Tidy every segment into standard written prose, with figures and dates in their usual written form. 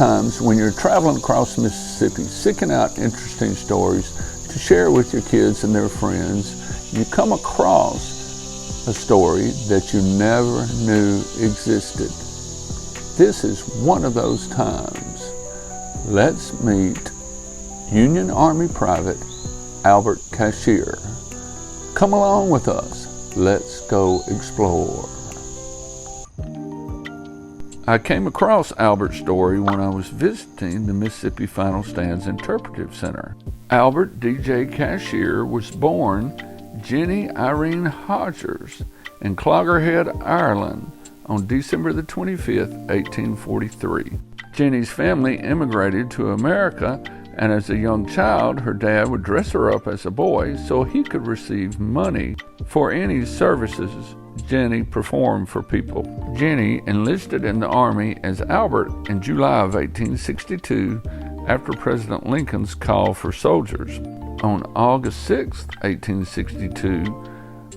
Sometimes when you're traveling across Mississippi, seeking out interesting stories to share with your kids and their friends, you come across a story that you never knew existed. This is one of those times. Let's meet Union Army Private Albert Cashier. Come along with us. Let's go explore. I came across Albert's story when I was visiting the Mississippi Final Stands Interpretive Center. Albert D J Cashier was born Jenny Irene Hodgers in Cloggerhead, Ireland on December the 25th, 1843. Jenny's family immigrated to America, and as a young child, her dad would dress her up as a boy so he could receive money for any services Jenny performed for people. Jenny enlisted in the Army as Albert in July of 1862 after President Lincoln's call for soldiers. On August 6, 1862,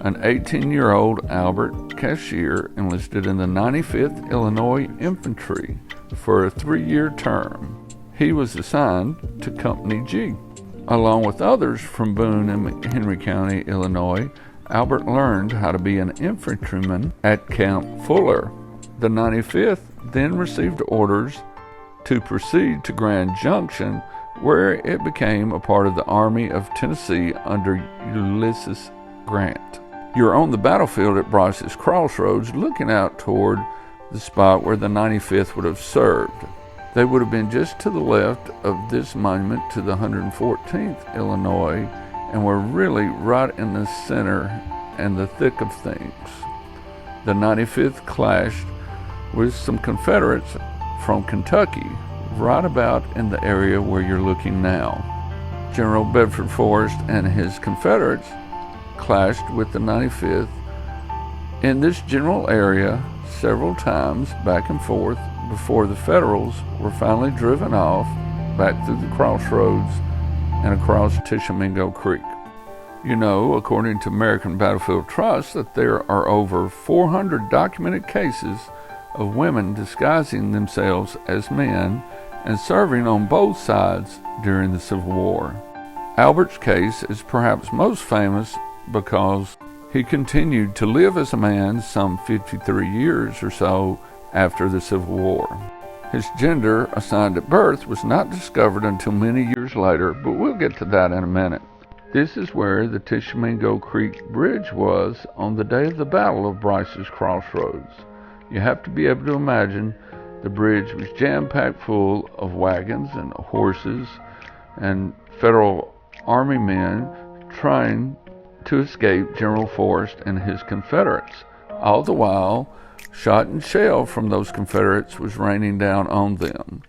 an 18-year-old Albert Cashier enlisted in the 95th Illinois Infantry for a 3-year term. He was assigned to Company G. Along with others from Boone and Henry County, Illinois, Albert learned how to be an infantryman at Camp Fuller. The 95th then received orders to proceed to Grand Junction, where it became a part of the Army of Tennessee under Ulysses Grant. You're on the battlefield at Bryce's Crossroads, looking out toward the spot where the 95th would have served. They would have been just to the left of this monument to the 114th Illinois, and were really right in the center and the thick of things. The 95th clashed with some Confederates from Kentucky, right about in the area where you're looking now. General Bedford Forrest and his Confederates clashed with the 95th in this general area several times back and forth before the Federals were finally driven off back through the crossroads and across Tishomingo Creek. You know, according to American Battlefield Trust, that there are over 400 documented cases of women disguising themselves as men and serving on both sides during the Civil War. Albert's case is perhaps most famous because he continued to live as a man some 53 years or so after the Civil War. His gender assigned at birth was not discovered until many years later, but we'll get to that in a minute. This is where the Tishomingo Creek Bridge was on the day of the Battle of Bryce's Crossroads. You have to be able to imagine the bridge was jam-packed full of wagons and horses and Federal Army men trying to escape General Forrest and his Confederates. All the while, shot and shell from those Confederates was raining down on them.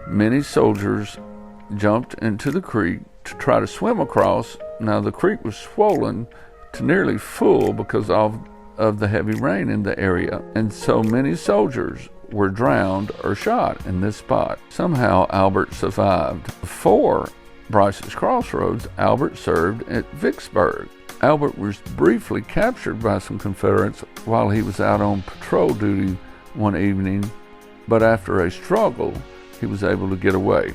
Many soldiers jumped into the creek to try to swim across. Now the creek was swollen to nearly full because of the heavy rain in the area, and so many soldiers were drowned or shot in this spot. Somehow Albert survived. Before Bryce's Crossroads, Albert served at Vicksburg. Albert was briefly captured by some Confederates while he was out on patrol duty one evening, but after a struggle, he was able to get away.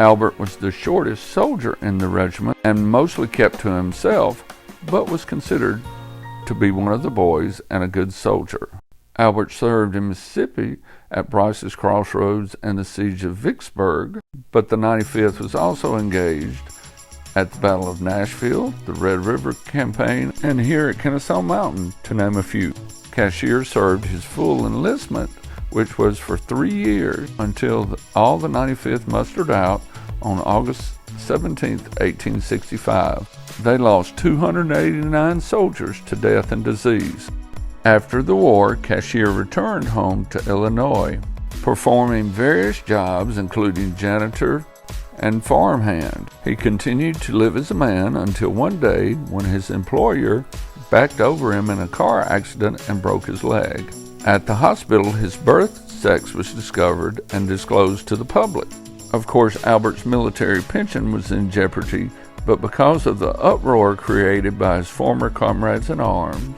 Albert was the shortest soldier in the regiment and mostly kept to himself, but was considered to be one of the boys and a good soldier. Albert served in Mississippi at Bryce's Crossroads and the Siege of Vicksburg, but the 95th was also engaged at the Battle of Nashville, the Red River Campaign, and here at Kennesaw Mountain, to name a few. Cashier served his full enlistment, which was for 3 years, until all the 95th mustered out on August 17, 1865. They lost 289 soldiers to death and disease. After the war, Cashier returned home to Illinois, performing various jobs including janitor and farmhand. He continued to live as a man until one day when his employer backed over him in a car accident and broke his leg. At the hospital, his birth sex was discovered and disclosed to the public. Of course, Albert's military pension was in jeopardy, but because of the uproar created by his former comrades in arms,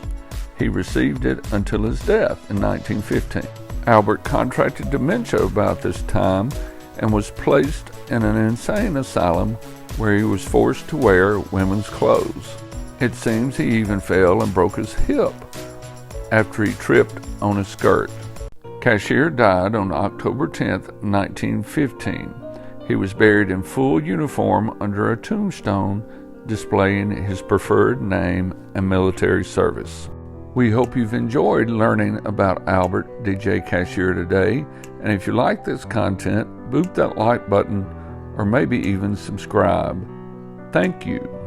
he received it until his death in 1915. Albert contracted dementia about this time and was placed in an insane asylum where he was forced to wear women's clothes. It seems he even fell and broke his hip after he tripped on a skirt. Cashier died on October 10, 1915. He was buried in full uniform under a tombstone displaying his preferred name and military service. We hope you've enjoyed learning about Albert DJ Cashier today, and if you like this content, boop that like button or maybe even subscribe. Thank you.